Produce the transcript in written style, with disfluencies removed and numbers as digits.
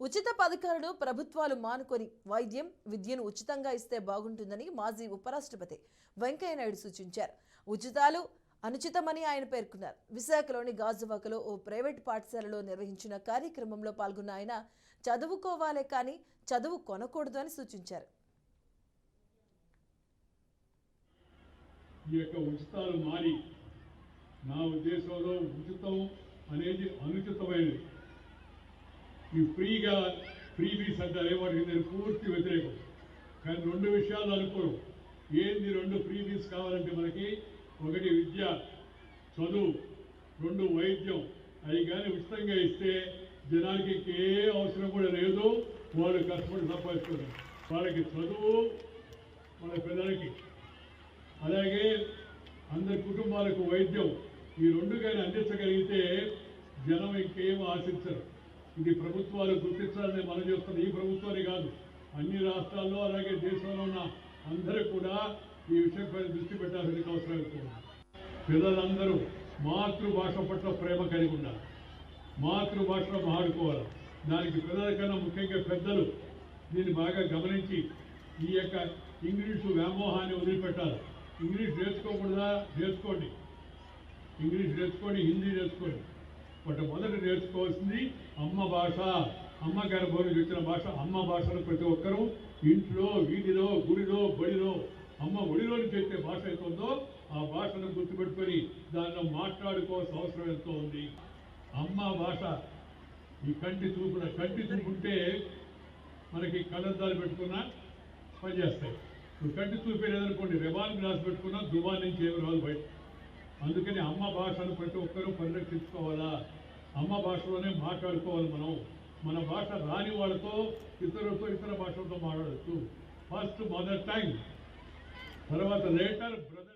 ఉచిత పథకాలను ప్రభుత్వాలు మానుకొని వైద్యం విద్యను ఉచితంగా ఇస్తే బాగుంటుందని మాజీ ఉపరాష్ట్రపతి వెంకయ్యనాయుడు సూచించారు. ఉచితాలు అనుచితమని ఆయన పేర్కొన్నారు. విశాఖలోని గాజువాకలో ఓ ప్రైవేట్ పాఠశాలలో నిర్వహించిన కార్యక్రమంలో పాల్గొన్న ఆయన చదువుకోవాలే కానీ చదువు కొనకూడదు అని సూచించారు. ఈ యొక్క ఉచితాలు మారి నా ఉద్దేశంలో ఉచితం అనేది అనుచితమైనది. ఈ ఫ్రీబీస్ అంటారు ఏవాటికి నేను పూర్తి వ్యతిరేకం. కానీ రెండు విషయాలు అనుకోరు. ఏంది రెండు ఫ్రీబీస్ కావాలంటే మనకి ఒకటి విద్య చదువు, రెండు వైద్యం. అవి కానీ ఉచితంగా ఇస్తే జనానికి ఏ అవసరం కూడా లేదు. వాళ్ళు కష్టపడి సంపాదిస్తున్నారు. వాళ్ళకి చదువు మన పిల్లలకి, అలాగే అందరి కుటుంబాలకు వైద్యం, ఈ రెండు కానీ అందించగలిగితే జనం ఇంకేం ఆశించరు. ఇది ప్రభుత్వాలు గుర్తించాలని మనం చేస్తున్న ఈ ప్రభుత్వాన్ని కాదు, అన్ని రాష్ట్రాల్లో అలాగే దేశంలో ఉన్న అందరూ కూడా ఈ విషయంపై దృష్టి పెట్టాల్సిన అవసరం ఎక్కువ. పిల్లలందరూ మాతృభాష పట్ల ప్రేమ కలిగి ఉండాలి, మాతృభాషలో మాట్లాడుకోవాలి. దానికి పిల్లల కన్నా ముఖ్యంగా పెద్దలు దీన్ని బాగా గమనించి ఈ యొక్క ఇంగ్లీషు వ్యామోహాన్ని వదిలిపెట్టాలి. ఇంగ్లీష్ నేర్చుకోకూడదా? నేర్చుకోండి, ఇంగ్లీష్ నేర్చుకోండి, హిందీ నేర్చుకోండి. మొదట నేర్చుకోవాల్సింది అమ్మ భాష. అమ్మ గర్భం నుంచి వచ్చిన భాష అమ్మ భాషను ప్రతి ఒక్కరూ ఇంట్లో, వీధిలో, గుడిలో, బడిలో అమ్మ ఒడిలో నుంచి వచ్చే భాష ఎంత ఉందో ఆ భాషను గుర్తుపెట్టుకొని దానిలో మాట్లాడుకోవాల్సిన అవసరం ఎంతో ఉంది. అమ్మ భాష ఈ కంటి చూపుంటే మనకి కళ్ళద్దాలు పెట్టుకున్నా పనిచేస్తాయి. నువ్వు కంటి చూపే లేదనుకోండి, రెబాన్ గ్లాస్ పెట్టుకున్నా దుబాన్ నుంచి ఏమి రాదు బయట. అందుకని అమ్మ భాషను ప్రతి ఒక్కరూ పరిరక్షించుకోవాలా, అమ్మ భాషలోనే మాట్లాడుకోవాలి. మన భాష రాని వాళ్ళతో ఇతర భాషలతో మాట్లాడచ్చు. ఫస్ట్ మదర్ టంగ్, తర్వాత లేటర్ బ్రదర్.